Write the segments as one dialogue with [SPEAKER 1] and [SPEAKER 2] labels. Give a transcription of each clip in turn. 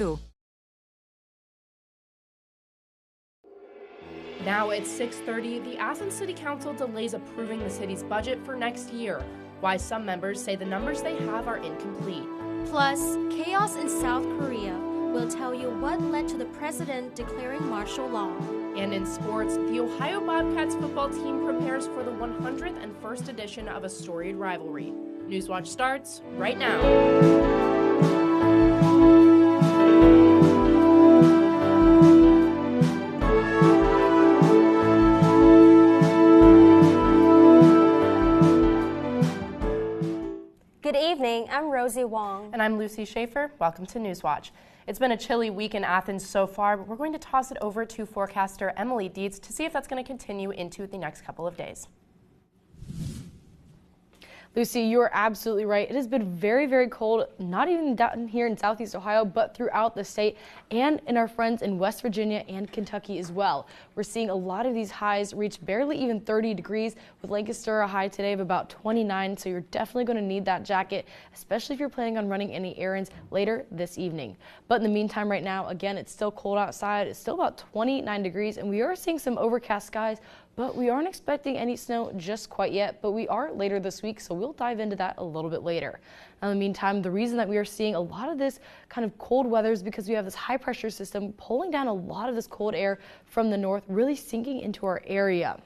[SPEAKER 1] Now it's 6:30. The Athens City Council delays approving the city's budget for next year. Why some members say the numbers they have are incomplete.
[SPEAKER 2] Plus, chaos in South Korea. We'll tell you what led to the president declaring martial law.
[SPEAKER 1] And in sports, the Ohio Bobcats football team prepares for the 101st edition of a storied rivalry. Newswatch starts right now.
[SPEAKER 2] Good evening, I'm Rosie Wong.
[SPEAKER 1] And I'm Lucy Schaefer. Welcome to Newswatch. It's been a chilly week in Athens so far, but we're going to toss it over to forecaster Emily Dietz to see if that's going to continue into the next couple of days.
[SPEAKER 3] Lucy, you are absolutely right. It has been very, very cold, not even down here in Southeast Ohio, but throughout the state and in our friends in West Virginia and Kentucky as well. We're seeing a lot of these highs reach barely even 30 degrees, with Lancaster a high today of about 29. So you're definitely going to need that jacket, especially if you're planning on running any errands later this evening. But in the meantime, right now, again, it's still cold outside. It's still about 29 degrees, and we are seeing some overcast skies. But we aren't expecting any snow just quite yet, but we are later this week, so we'll dive into that a little bit later. Now, in the meantime, the reason that we are seeing a lot of this kind of cold weather is because we have this high pressure system pulling down a lot of this cold air from the north, really sinking into our area.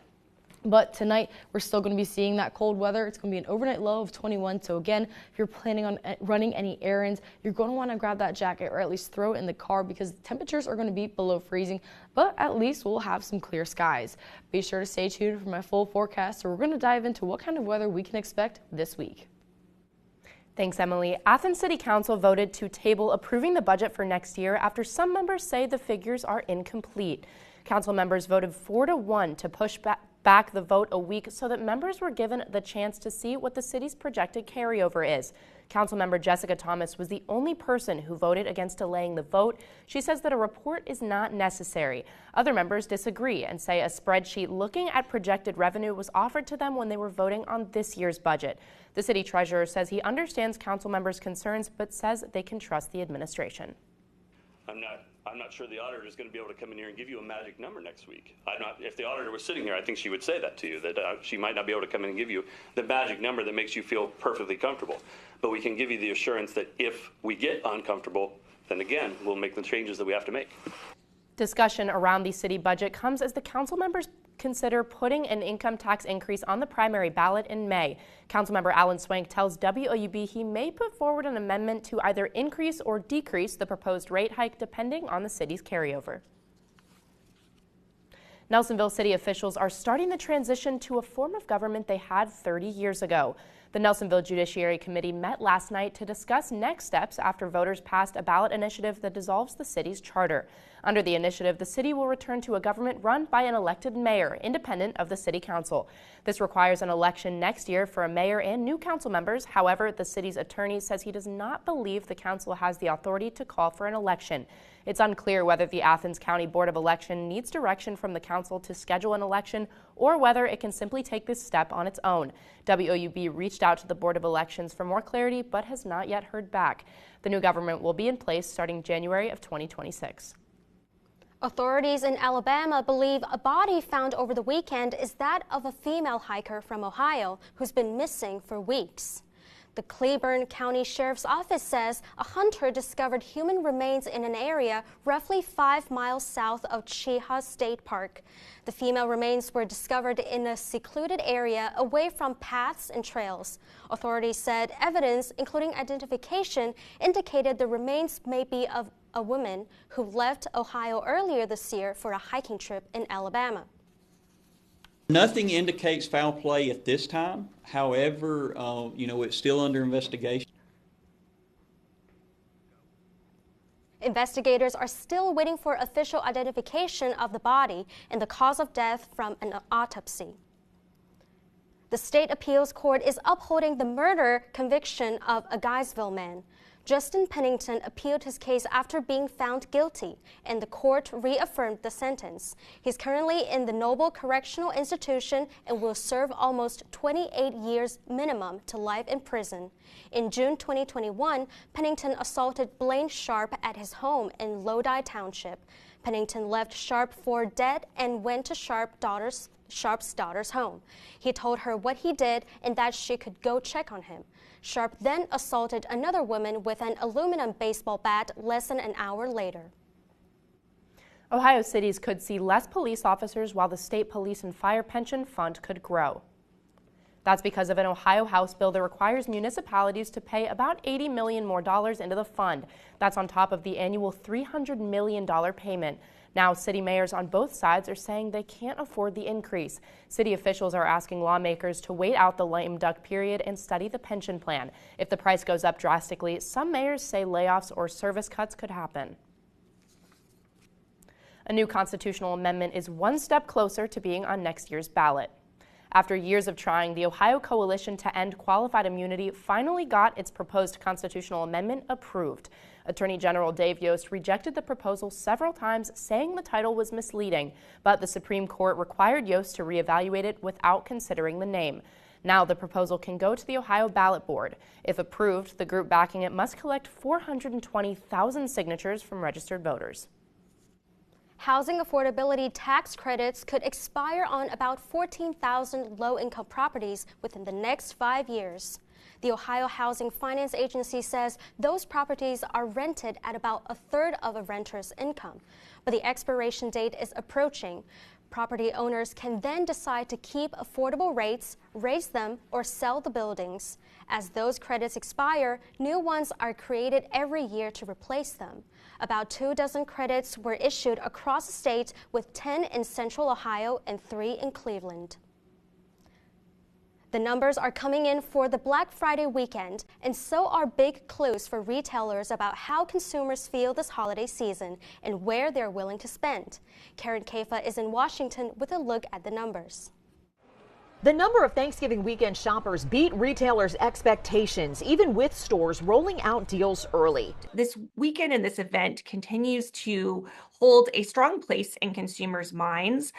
[SPEAKER 3] But tonight, we're still going to be seeing that cold weather. It's going to be an overnight low of 21. So again, if you're planning on running any errands, you're going to want to grab that jacket or at least throw it in the car because the temperatures are going to be below freezing, but at least we'll have some clear skies. Be sure to stay tuned for my full forecast. So we're going to dive into what kind of weather we can expect this week.
[SPEAKER 1] Thanks, Emily. Athens City Council voted to table approving the budget for next year after some members say the figures are incomplete. Council members voted 4-1 to push back the vote a week so that members were given the chance to see what the city's projected carryover is. Councilmember Jessica Thomas was the only person who voted against delaying the vote. She says that a report is not necessary. Other members disagree and say a spreadsheet looking at projected revenue was offered to them when they were voting on this year's budget. The city treasurer says he understands council members' concerns, but says they can trust the administration.
[SPEAKER 4] I'm not sure the auditor is going to be able to come in here and give you a magic number next week. If the auditor was sitting here, I think she would say that to you, that she might not be able to come in and give you the magic number that makes you feel perfectly comfortable. But we can give you the assurance that if we get uncomfortable, then again, we'll make the changes that we have to make.
[SPEAKER 1] Discussion around the city budget comes as the council members consider putting an income tax increase on the primary ballot in May. Councilmember Alan Swank tells WOUB he may put forward an amendment to either increase or decrease the proposed rate hike depending on the city's carryover. Nelsonville city officials are starting the transition to a form of government they had 30 years ago. The Nelsonville Judiciary Committee met last night to discuss next steps after voters passed a ballot initiative that dissolves the city's charter. Under the initiative, the city will return to a government run by an elected mayor, independent of the city council. This requires an election next year for a mayor and new council members. However, the city's attorney says he does not believe the council has the authority to call for an election. It's unclear whether the Athens County Board of Election needs direction from the council to schedule an election or whether it can simply take this step on its own. WOUB reached out to the Board of Elections for more clarity but has not yet heard back. The new government will be in place starting January of 2026.
[SPEAKER 2] Authorities in Alabama believe a body found over the weekend is that of a female hiker from Ohio who's been missing for weeks. The Cleburne County Sheriff's Office says a hunter discovered human remains in an area roughly 5 miles south of Chehalis State Park. The female remains were discovered in a secluded area away from paths and trails. Authorities said evidence, including identification, indicated the remains may be of a woman who left Ohio earlier this year for a hiking trip in Alabama.
[SPEAKER 5] Nothing indicates foul play at this time. However, it's still under investigation.
[SPEAKER 2] Investigators are still waiting for official identification of the body and the cause of death from an autopsy. The state appeals court is upholding the murder conviction of a Guysville man. Justin Pennington appealed his case after being found guilty, and the court reaffirmed the sentence. He's currently in the Noble Correctional Institution and will serve almost 28 years minimum to life in prison. In June 2021, Pennington assaulted Blaine Sharp at his home in Lodi Township. Pennington left Sharp for dead and went to Sharp's daughter's home. He told her what he did and that she could go check on him. Sharp then assaulted another woman with an aluminum baseball bat less than an hour later.
[SPEAKER 1] Ohio cities could see less police officers while the state police and fire pension fund could grow. That's because of an Ohio House bill that requires municipalities to pay about $80 million more into the fund. That's on top of the annual $300 million payment. Now, city mayors on both sides are saying they can't afford the increase. City officials are asking lawmakers to wait out the lame duck period and study the pension plan. If the price goes up drastically, some mayors say layoffs or service cuts could happen. A new constitutional amendment is one step closer to being on next year's ballot. After years of trying, the Ohio Coalition to End Qualified Immunity finally got its proposed constitutional amendment approved. Attorney General Dave Yost rejected the proposal several times, saying the title was misleading, but the Supreme Court required Yost to reevaluate it without considering the name. Now the proposal can go to the Ohio Ballot Board. If approved, the group backing it must collect 420,000 signatures from registered voters.
[SPEAKER 2] Housing affordability tax credits could expire on about 14,000 low-income properties within the next 5 years. The Ohio Housing Finance Agency says those properties are rented at about a third of a renter's income, but the expiration date is approaching. Property owners can then decide to keep affordable rates, raise them, or sell the buildings. As those credits expire, new ones are created every year to replace them. About 24 credits were issued across the state, with 10 in Central Ohio and 3 in Cleveland. The numbers are coming in for the Black Friday weekend, and so are big clues for retailers about how consumers feel this holiday season and where they're willing to spend. Karen Kefa is in Washington with a look at the numbers.
[SPEAKER 6] The number of Thanksgiving weekend shoppers beat retailers' expectations, even with stores rolling out deals early.
[SPEAKER 7] This weekend and this event continues to hold a strong place in consumers' minds,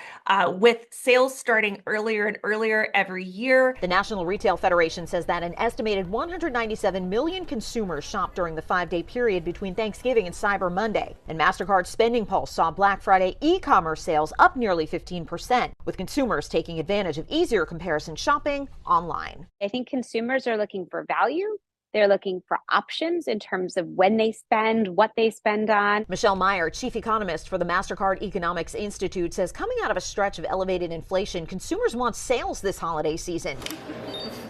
[SPEAKER 7] with sales starting earlier and earlier every year.
[SPEAKER 6] The National Retail Federation says that an estimated 197 million consumers shopped during the 5-day period between Thanksgiving and Cyber Monday. And MasterCard's Spending Pulse saw Black Friday e-commerce sales up nearly 15%, with consumers taking advantage of easier comparison shopping online.
[SPEAKER 8] I think consumers are looking for value. They're looking for options in terms of when they spend, what they spend on.
[SPEAKER 6] Michelle Meyer, chief economist for the MasterCard Economics Institute, says coming out of a stretch of elevated inflation, consumers want sales this holiday season,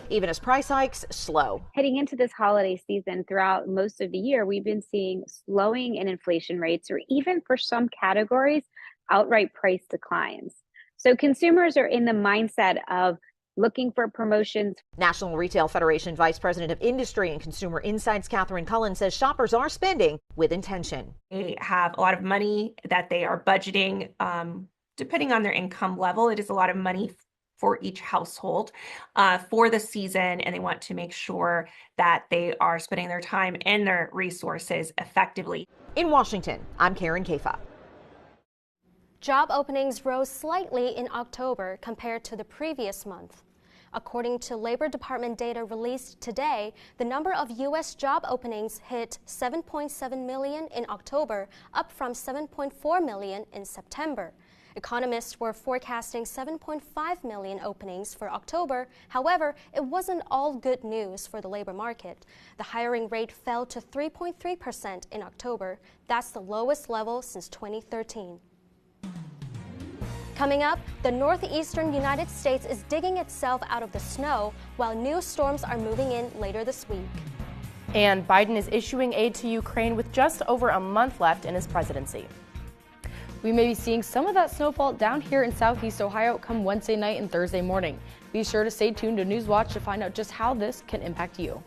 [SPEAKER 6] even as price hikes slow.
[SPEAKER 8] Heading into this holiday season, throughout most of the year, we've been seeing slowing in inflation rates, or even for some categories, outright price declines. So consumers are in the mindset of looking for promotions.
[SPEAKER 6] National Retail Federation Vice President of Industry and Consumer Insights, Catherine Cullen, says shoppers are spending with intention.
[SPEAKER 7] They have a lot of money that they are budgeting, depending on their income level. It is a lot of money for each household for the season, and they want to make sure that they are spending their time and their resources effectively.
[SPEAKER 6] In Washington, I'm Karen Kefa.
[SPEAKER 2] Job openings rose slightly in October compared to the previous month. According to Labor Department data released today, the number of U.S. job openings hit 7.7 million in October, up from 7.4 million in September. Economists were forecasting 7.5 million openings for October. However, it wasn't all good news for the labor market. The hiring rate fell to 3.3% in October. That's the lowest level since 2013. Coming up, the northeastern United States is digging itself out of the snow while new storms are moving in later this week.
[SPEAKER 1] And Biden is issuing aid to Ukraine with just over a month left in his presidency.
[SPEAKER 3] We may be seeing some of that snowfall down here in southeast Ohio come Wednesday night and Thursday morning. Be sure to stay tuned to Newswatch to find out just how this can impact you.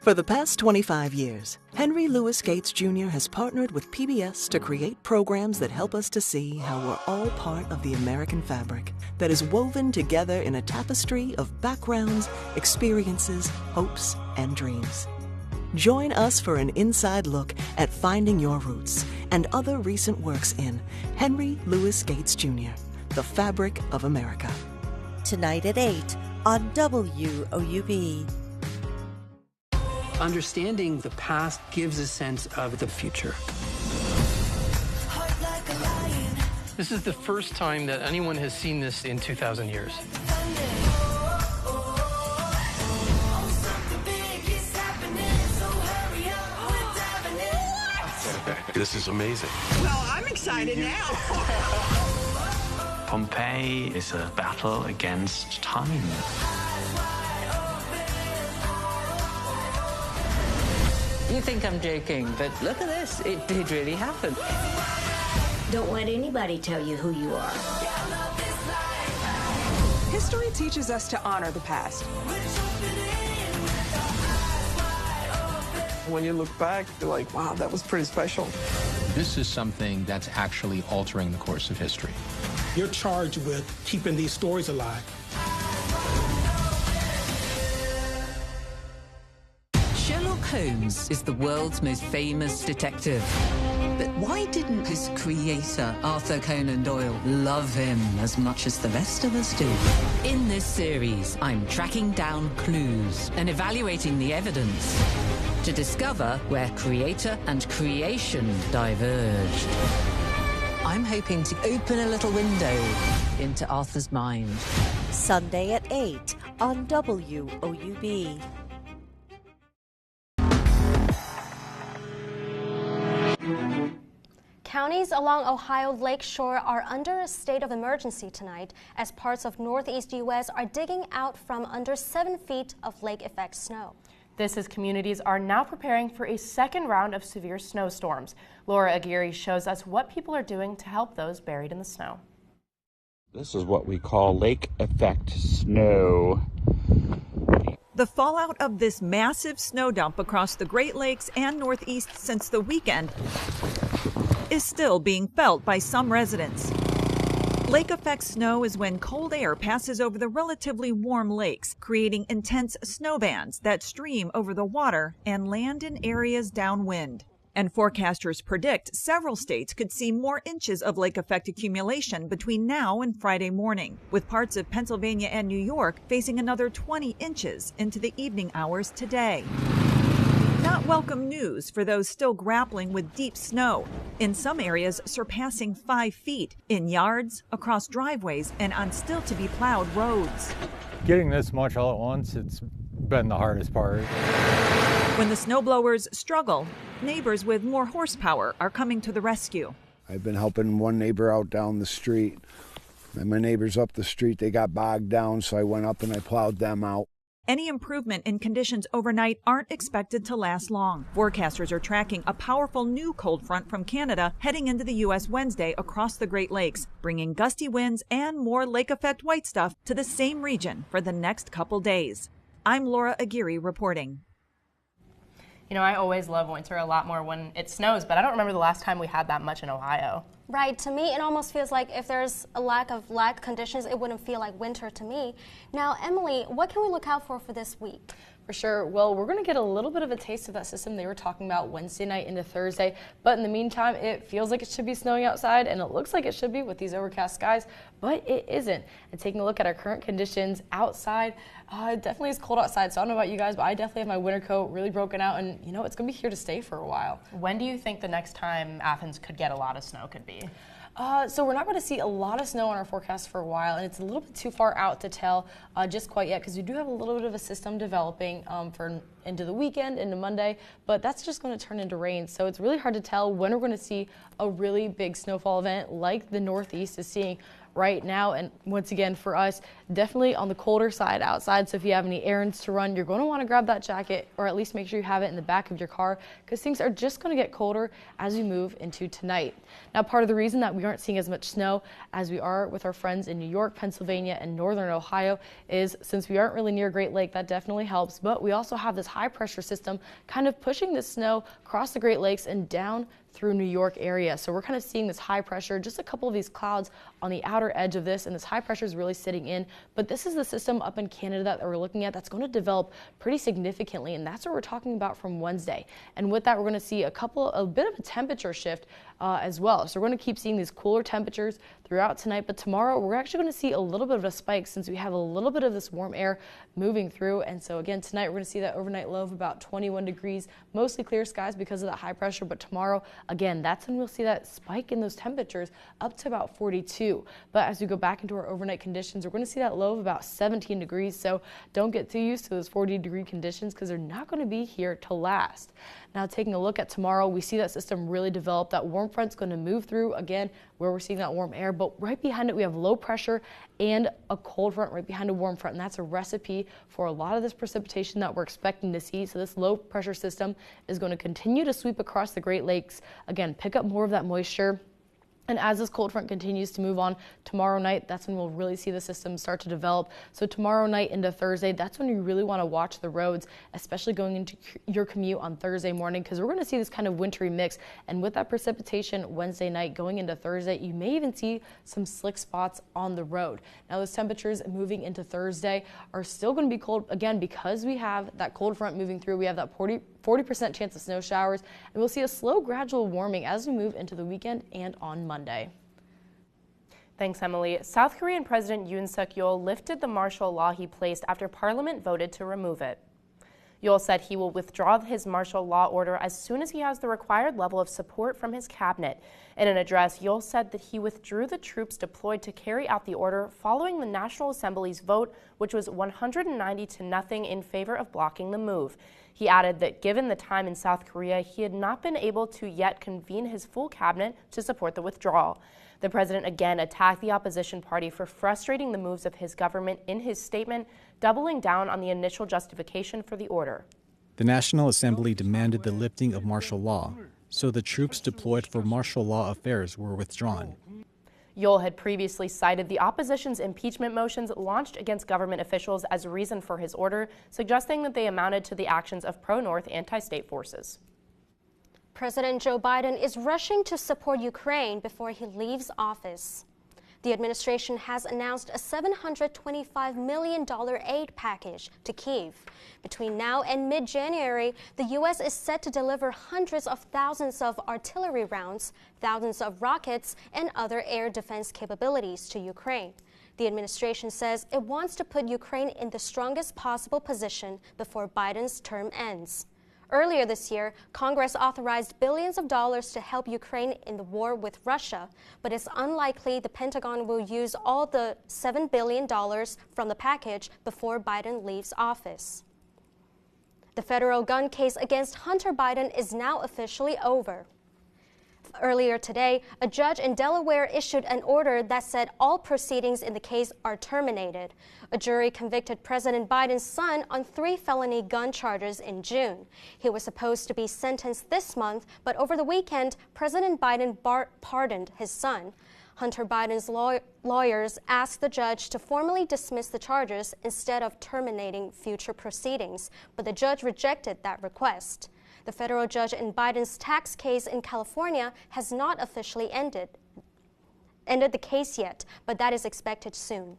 [SPEAKER 9] For the past 25 years, Henry Louis Gates Jr. has partnered with PBS to create programs that help us to see how we're all part of the American fabric that is woven together in a tapestry of backgrounds, experiences, hopes, and dreams. Join us for an inside look at Finding Your Roots and other recent works in Henry Louis Gates Jr., The Fabric of America.
[SPEAKER 10] Tonight at 8 on WOUB.
[SPEAKER 11] Understanding the past gives a sense of the future. This is the first time that anyone has seen this in 2,000 years.
[SPEAKER 12] This is amazing.
[SPEAKER 13] Well, I'm excited now.
[SPEAKER 14] Pompeii is a battle against time.
[SPEAKER 15] You think I'm joking, but look at this. It did really happen.
[SPEAKER 16] Don't let anybody tell you who you are.
[SPEAKER 13] History teaches us to honor the past.
[SPEAKER 17] When you look back, you're like, wow, that was pretty special.
[SPEAKER 18] This is something that's actually altering the course of history.
[SPEAKER 19] You're charged with keeping these stories alive.
[SPEAKER 20] Sherlock Holmes is the world's most famous detective. But why didn't his creator, Arthur Conan Doyle, love him as much as the rest of us do? In this series, I'm tracking down clues and evaluating the evidence to discover where creator and creation diverged. I'm hoping to open a little window into Arthur's mind.
[SPEAKER 10] Sunday at 8 on WOUB.
[SPEAKER 2] Counties along Ohio lakeshore are under a state of emergency tonight as parts of northeast U.S. are digging out from under 7 feet of lake effect snow.
[SPEAKER 1] This as communities are now preparing for a second round of severe snowstorms. Laura Aguirre shows us what people are doing to help those buried in the snow.
[SPEAKER 21] This is what we call lake effect snow.
[SPEAKER 22] The fallout of this massive snow dump across the Great Lakes and Northeast since the weekend is still being felt by some residents. Lake effect snow is when cold air passes over the relatively warm lakes, creating intense snow bands that stream over the water and land in areas downwind. And forecasters predict several states could see more inches of lake effect accumulation between now and Friday morning, with parts of Pennsylvania and New York facing another 20 inches into the evening hours today. Not welcome news for those still grappling with deep snow, in some areas surpassing 5 feet, in yards, across driveways, and on still-to-be-plowed roads.
[SPEAKER 23] Getting this much all at once, it's been the hardest part.
[SPEAKER 22] When the snowblowers struggle, neighbors with more horsepower are coming to the rescue.
[SPEAKER 24] I've been helping one neighbor out down the street, and my neighbors up the street, they got bogged down, so I went up and I plowed them out.
[SPEAKER 22] Any improvement in conditions overnight aren't expected to last long. Forecasters are tracking a powerful new cold front from Canada heading into the U.S. Wednesday across the Great Lakes, bringing gusty winds and more lake effect white stuff to the same region for the next couple days. I'm Laura Aguirre reporting.
[SPEAKER 1] You know, I always love winter a lot more when it snows, but I don't remember the last time we had that much in Ohio.
[SPEAKER 2] Right, to me it almost feels like if there's a lack of conditions, it wouldn't feel like winter to me. Now, Emily, what can we look out for this week?
[SPEAKER 3] For sure. Well, we're going to get a little bit of a taste of that system they were talking about Wednesday night into Thursday. But in the meantime, it feels like it should be snowing outside, and it looks like it should be with these overcast skies, but it isn't. And taking a look at our current conditions outside, it definitely is cold outside. So I don't know about you guys, but I definitely have my winter coat really broken out, and you know, it's going to be here to stay for a while.
[SPEAKER 1] When do you think the next time Athens could get a lot of snow could be?
[SPEAKER 3] So we're not going to see a lot of snow on our forecast for a while, and it's a little bit too far out to tell just quite yet because we do have a little bit of a system developing for into the weekend, into Monday, but that's just going to turn into rain. So it's really hard to tell when we're going to see a really big snowfall event like the Northeast is seeing right now. And once again, for us, definitely on the colder side outside. So if you have any errands to run, you're going to want to grab that jacket, or at least make sure you have it in the back of your car, because things are just going to get colder as we move into tonight. Now, part of the reason that we aren't seeing as much snow as we are with our friends in New York, Pennsylvania, and northern Ohio is since we aren't really near Great Lake, that definitely helps. But we also have this high pressure system kind of pushing the snow across the Great Lakes and down through New York area. So we're kind of seeing this high pressure, just a couple of these clouds on the outer edge of this, and this high pressure is really sitting in. But this is the system up in Canada that we're looking at that's going to develop pretty significantly, and that's what we're talking about from Wednesday. And with that, we're going to see a bit of a temperature shift as well. So we're going to keep seeing these cooler temperatures throughout tonight, but tomorrow we're actually going to see a little bit of a spike since we have a little bit of this warm air moving through. And so again, tonight we're going to see that overnight low of about 21 degrees, mostly clear skies because of that high pressure. But tomorrow, again, that's when we'll see that spike in those temperatures up to about 42. But as we go back into our overnight conditions, we're going to see that low of about 17 degrees. So don't get too used to those 40-degree conditions because they're not going to be here to last. Now, taking a look at tomorrow, we see that system really develop. That warm front's going to move through again where we're seeing that warm air, but right behind it we have low pressure and a cold front right behind a warm front, and that's a recipe for a lot of this precipitation that we're expecting to see. So this low pressure system is going to continue to sweep across the Great Lakes, again, pick up more of that moisture. And as this cold front continues to move on tomorrow night, that's when we'll really see the system start to develop. So tomorrow night into Thursday, that's when you really want to watch the roads, especially going into your commute on Thursday morning, because we're going to see this kind of wintry mix. And with that precipitation Wednesday night going into Thursday, you may even see some slick spots on the road. Now, those temperatures moving into Thursday are still going to be cold, again, because we have that cold front moving through. We have that 40% chance of snow showers, and we'll see a slow gradual warming as we move into the weekend and on Monday.
[SPEAKER 1] Thanks, Emily. South Korean President Yoon Suk-yeol lifted the martial law he placed after Parliament voted to remove it. Yeol said he will withdraw his martial law order as soon as he has the required level of support from his cabinet. In an address, Yeol said that he withdrew the troops deployed to carry out the order following the National Assembly's vote, which was 190-0 in favor of blocking the move. He added that given the time in South Korea, he had not been able to yet convene his full cabinet to support the withdrawal. The president again attacked the opposition party for frustrating the moves of his government in his statement, doubling down on the initial justification for the order.
[SPEAKER 4] The National Assembly demanded the lifting of martial law, so the troops deployed for martial law affairs were withdrawn.
[SPEAKER 1] Yeol had previously cited the opposition's impeachment motions launched against government officials as a reason for his order, suggesting that they amounted to the actions of pro-North anti-state forces.
[SPEAKER 2] President Joe Biden is rushing to support Ukraine before he leaves office. The administration has announced a $725 million aid package to Kyiv. Between now and mid-January, the U.S. is set to deliver hundreds of thousands of artillery rounds, thousands of rockets, and other air defense capabilities to Ukraine. The administration says it wants to put Ukraine in the strongest possible position before Biden's term ends. Earlier this year, Congress authorized billions of dollars to help Ukraine in the war with Russia, but it's unlikely the Pentagon will use all the $7 billion from the package before Biden leaves office. The federal gun case against Hunter Biden is now officially over. Earlier today, a judge in Delaware issued an order that said all proceedings in the case are terminated. A jury convicted President Biden's son on 3 felony gun charges in June. He was supposed to be sentenced this month, but over the weekend, President Biden pardoned his son. Hunter Biden's lawyers asked the judge to formally dismiss the charges instead of terminating future proceedings, but the judge rejected that request. The federal judge in Biden's tax case in California has not officially ended the case yet, but that is expected soon.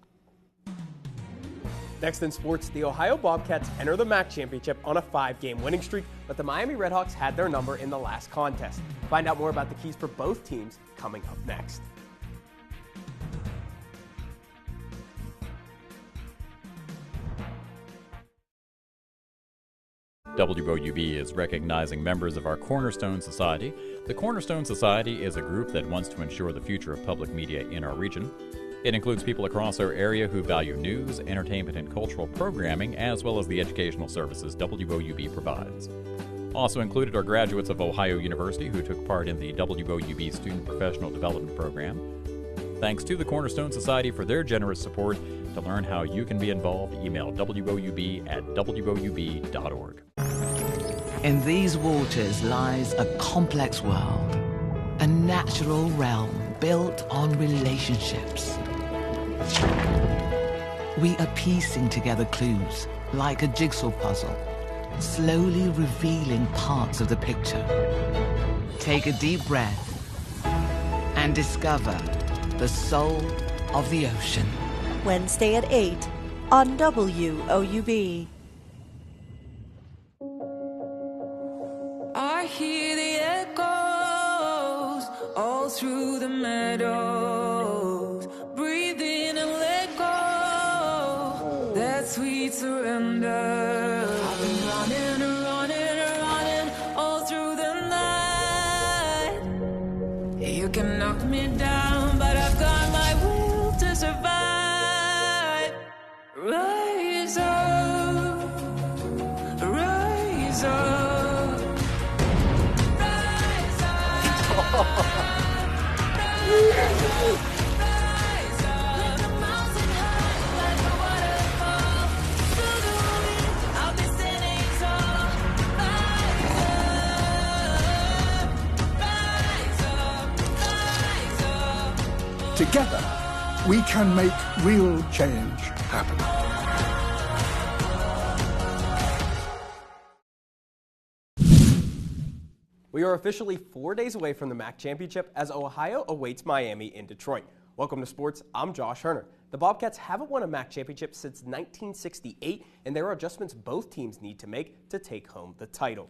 [SPEAKER 5] Next in sports, the Ohio Bobcats enter the MAC championship on a 5-game winning streak, but the Miami Redhawks had their number in the last contest. Find out more about the keys for both teams coming up next.
[SPEAKER 7] WOUB is recognizing members of our Cornerstone Society. The Cornerstone Society is a group that wants to ensure the future of public media in our region. It includes people across our area who value news, entertainment, and cultural programming, as well as the educational services WOUB provides. Also included are graduates of Ohio University who took part in the WOUB Student Professional Development Program. Thanks to the Cornerstone Society for their generous support. To learn how you can be involved, email woub@woub.org.
[SPEAKER 6] In these waters lies a complex world, a natural realm built on relationships. We are piecing together clues like a jigsaw puzzle, slowly revealing parts of the picture. Take a deep breath and discover the soul of the ocean.
[SPEAKER 10] Wednesday at 8 on WOUB.
[SPEAKER 8] I hear the echoes all through the meadows. Breathe in and let go. That sweet surrender. I've been running, running, running all through the night. You can knock me down, but I've got my will to survive. Rise up, rise up.
[SPEAKER 9] Together, we can make real change happen.
[SPEAKER 5] We are officially 4 days away from the MAC championship as Ohio awaits Miami in Detroit. Welcome to sports. I'm Josh Herner. The Bobcats haven't won a MAC championship since 1968, and there are adjustments both teams need to make to take home the title.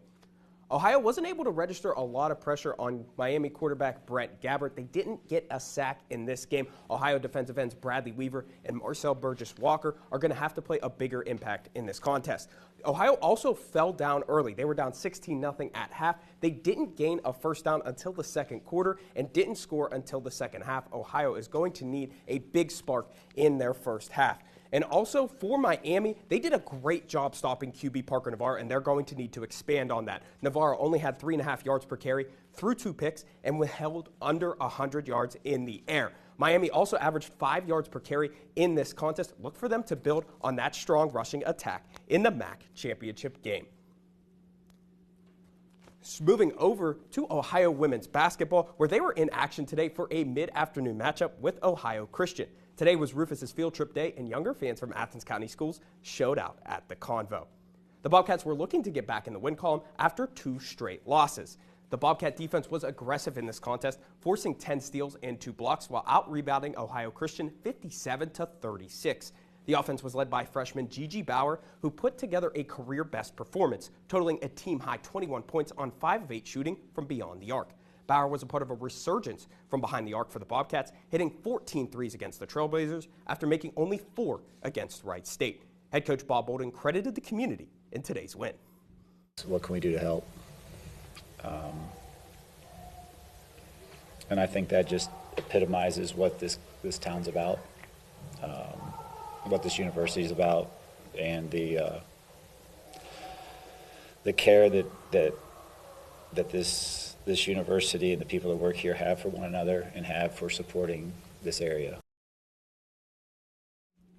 [SPEAKER 5] Ohio wasn't able to register a lot of pressure on Miami quarterback Brett Gabbert. They didn't get a sack in this game. Ohio defensive ends Bradley Weaver and Marcel Burgess-Walker are going to have to play a bigger impact in this contest. Ohio also fell down early. They were down 16-0 at half. They didn't gain a first down until the second quarter and didn't score until the second half. Ohio is going to need a big spark in their first half. And also for Miami, they did a great job stopping QB Parker Navarro, and they're going to need to expand on that. Navarro only had 3.5 yards per carry, threw 2 picks, and was held under 100 yards in the air. Miami also averaged 5 yards per carry in this contest. Look for them to build on that strong rushing attack in the MAC championship game. Moving over to Ohio women's basketball, where they were in action today for a mid-afternoon matchup with Ohio Christian. Today was Rufus's field trip day, and younger fans from Athens County schools showed out at the Convo. The Bobcats were looking to get back in the win column after 2 straight losses. The Bobcat defense was aggressive in this contest, forcing 10 steals and 2 blocks while out-rebounding Ohio Christian 57-36. The offense was led by freshman Gigi Bauer, who put together a career-best performance, totaling a team-high 21 points on 5 of 8 shooting from beyond the arc. Bauer was a part of a resurgence from behind the arc for the Bobcats, hitting 14 threes against the Trailblazers after making only 4 against Wright State. Head coach Bob Bolden credited the community in today's win.
[SPEAKER 11] So what can we do to help? And I think that just epitomizes what this town's about, what this university is about, and the care that this university and the people that work here have for one another and have for supporting this area.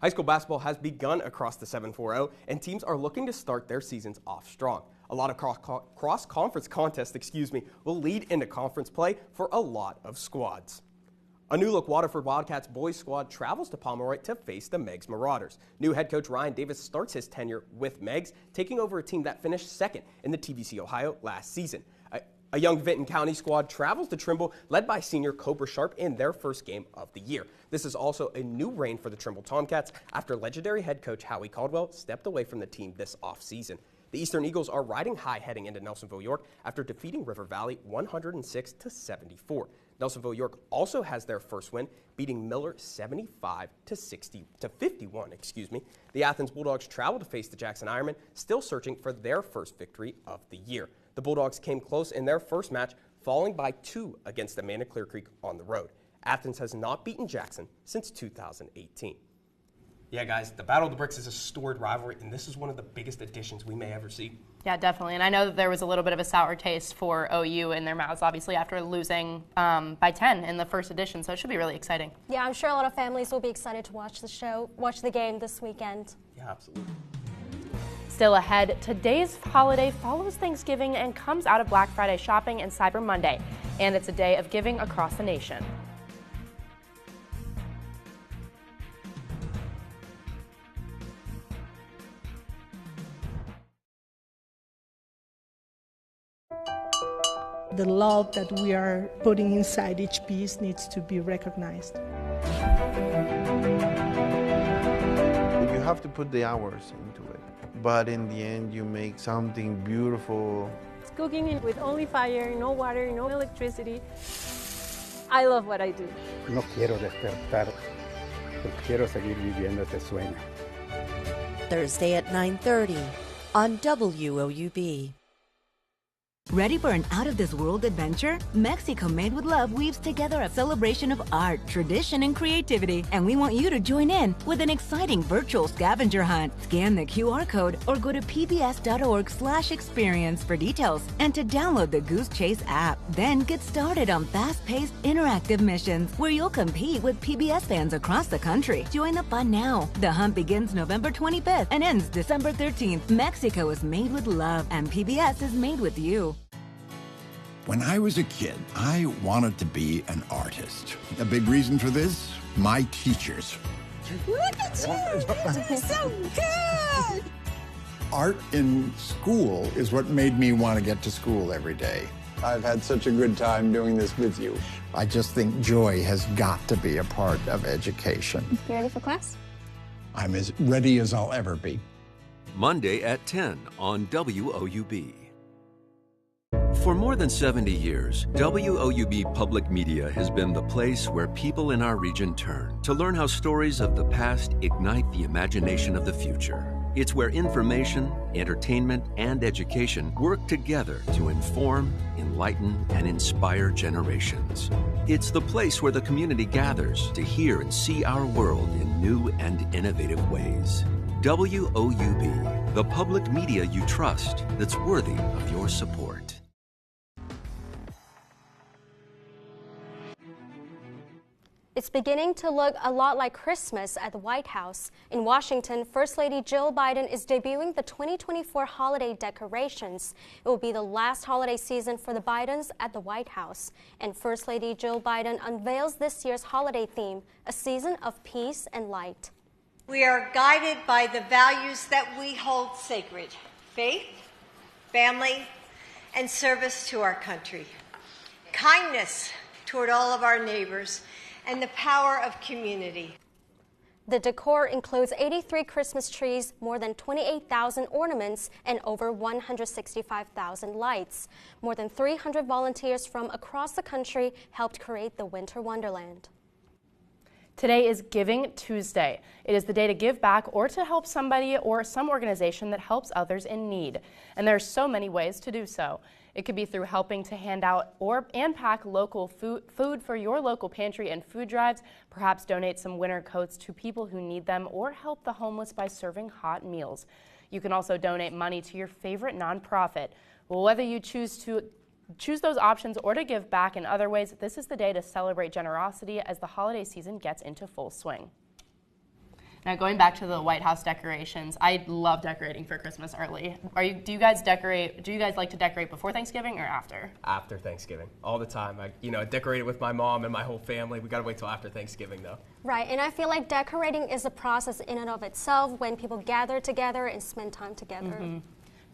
[SPEAKER 5] High school basketball has begun across the 7-4-0, and teams are looking to start their seasons off strong. A lot of cross-conference contests, will lead into conference play for a lot of squads. A new-look Waterford Wildcats boys squad travels to Pomeroy to face the Meigs Marauders. New head coach Ryan Davis starts his tenure with Meigs, taking over a team that finished second in the TVC Ohio last season. A young Vinton County squad travels to Trimble, led by senior Cobra Sharp in their first game of the year. This is also a new reign for the Trimble Tomcats after legendary head coach Howie Caldwell stepped away from the team this offseason. The Eastern Eagles are riding high heading into Nelsonville, York after defeating River Valley 106-74. Nelsonville York also has their first win, beating Miller 75-51. The Athens Bulldogs travel to face the Jackson Ironmen, still searching for their first victory of the year. The Bulldogs came close in their first match, falling by 2 against Amanda Clear Creek on the road. Athens has not beaten Jackson since 2018. Yeah, guys, the Battle of the Bricks is a storied rivalry, and this is one of the biggest additions we may ever see.
[SPEAKER 1] Yeah, definitely. And I know that there was a little bit of a sour taste for OU in their mouths, obviously, after losing by 10 in the first edition. So it should be really exciting.
[SPEAKER 2] Yeah, I'm sure a lot of families will be excited to watch the game this weekend.
[SPEAKER 5] Yeah, absolutely.
[SPEAKER 1] Still ahead, today's holiday follows Thanksgiving and comes out of Black Friday shopping and Cyber Monday. And it's a day of giving across the nation.
[SPEAKER 12] The love that we are putting inside each piece needs to be recognized.
[SPEAKER 14] You have to put the hours into it, but in the end you make something beautiful.
[SPEAKER 15] It's cooking with only fire, no water, no electricity. I love what I do.
[SPEAKER 16] No quiero despertar, pero quiero seguir viviendo este sueño.
[SPEAKER 10] Thursday at 9:30 on WOUB.
[SPEAKER 25] Ready for an out-of-this-world adventure? Mexico Made with Love weaves together a celebration of art, tradition, and creativity, and we want you to join in with an exciting virtual scavenger hunt. Scan the QR code or go to pbs.org/experience for details and to download the Goose Chase app. Then get started on fast-paced, interactive missions where you'll compete with PBS fans across the country. Join the fun now. The hunt begins November 25th and ends December 13th. Mexico is made with love, and PBS is made with you.
[SPEAKER 26] When I was a kid, I wanted to be an artist. A big reason for this? My teachers.
[SPEAKER 13] Look at you! You're doing so good!
[SPEAKER 26] Art in school is what made me want to get to school every day.
[SPEAKER 17] I've had such a good time doing this with you.
[SPEAKER 26] I just think joy has got to be a part of education.
[SPEAKER 2] You ready for class?
[SPEAKER 26] I'm as ready as I'll ever be.
[SPEAKER 27] Monday at 10 on WOUB. For more than 70 years, WOUB Public Media has been the place where people in our region turn to learn how stories of the past ignite the imagination of the future. It's where information, entertainment, and education work together to inform, enlighten, and inspire generations. It's the place where the community gathers to hear and see our world in new and innovative ways. WOUB, the public media you trust that's worthy of your support.
[SPEAKER 2] It's beginning to look a lot like Christmas at the White House. In Washington, First Lady Jill Biden is debuting the 2024 holiday decorations. It will be the last holiday season for the Bidens at the White House. And First Lady Jill Biden unveils this year's holiday theme, a season of peace and light.
[SPEAKER 28] We are guided by the values that we hold sacred: faith, family, and service to our country, kindness toward all of our neighbors, and the power of community.
[SPEAKER 2] The decor includes 83 Christmas trees, more than 28,000 ornaments, and over 165,000 lights. More than 300 volunteers from across the country helped create the Winter Wonderland.
[SPEAKER 1] Today is Giving Tuesday. It is the day to give back or to help somebody or some organization that helps others in need. And there are so many ways to do so. It could be through helping to hand out and pack local food for your local pantry and food drives, perhaps donate some winter coats to people who need them, or help the homeless by serving hot meals. You can also donate money to your favorite nonprofit. Well, whether you choose those options or to give back in other ways, this is the day to celebrate generosity as the holiday season gets into full swing. Now, going back to the White House decorations, I love decorating for Christmas early. Do you guys like to decorate before Thanksgiving or after?
[SPEAKER 5] After Thanksgiving, all the time. I decorated with my mom and my whole family. We gotta wait till after Thanksgiving, though.
[SPEAKER 2] Right, and I feel like decorating is a process in and of itself when people gather together and spend time together.
[SPEAKER 3] Mm-hmm.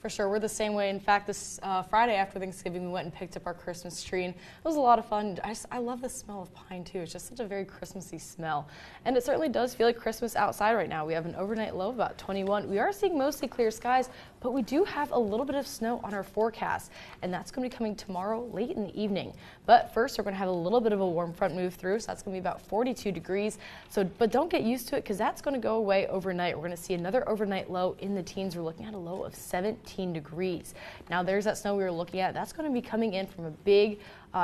[SPEAKER 3] For sure, we're the same way. In fact, this Friday after Thanksgiving, we went and picked up our Christmas tree, and it was a lot of fun. I love the smell of pine, too. It's just such a very Christmassy smell. And it certainly does feel like Christmas outside right now. We have an overnight low of about 21. We are seeing mostly clear skies, but we do have a little bit of snow on our forecast, and that's going to be coming tomorrow late in the evening. But first, we're going to have a little bit of a warm front move through, so that's going to be about 42 degrees. But don't get used to it, because that's going to go away overnight. We're going to see another overnight low in the teens. We're looking at a low of 17 degrees. Now, there's that snow we were looking at. That's going to be coming in from a big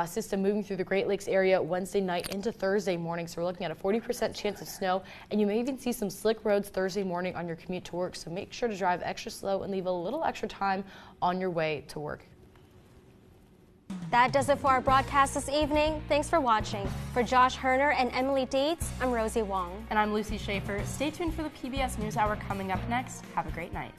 [SPEAKER 3] system moving through the Great Lakes area Wednesday night into Thursday morning. So we're looking at a 40% chance of snow, and you may even see some slick roads Thursday morning on your commute to work. So make sure to drive extra slow and leave a little extra time on your way to work.
[SPEAKER 2] That does it for our broadcast this evening. Thanks for watching. For Josh Herner and Emily Dietz, I'm Rosie Wong.
[SPEAKER 1] And I'm Lucy Schaefer. Stay tuned for the PBS NewsHour coming up next. Have a great night.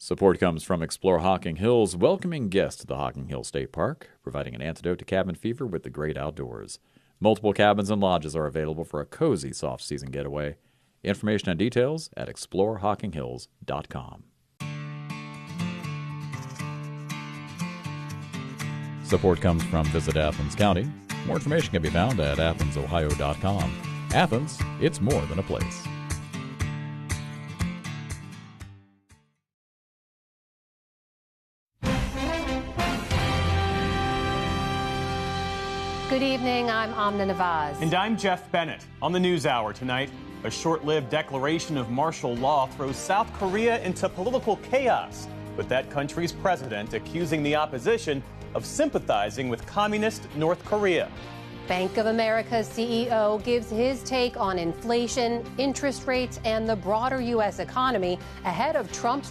[SPEAKER 7] Support comes from Explore Hocking Hills, welcoming guests to the Hocking Hills State Park, providing an antidote to cabin fever with the great outdoors. Multiple cabins and lodges are available for a cozy soft season getaway. Information and details at exploreHockingHills.com. Support comes from Visit Athens County. More information can be found at AthensOhio.com. Athens, it's more than a place.
[SPEAKER 4] Good evening, I'm Amna Nawaz.
[SPEAKER 18] And I'm Jeff Bennett. On the NewsHour tonight, a short-lived declaration of martial law throws South Korea into political chaos, with that country's president accusing the opposition of sympathizing with communist North Korea.
[SPEAKER 4] Bank of America's CEO gives his take on inflation, interest rates, and the broader U.S. economy ahead of Trump's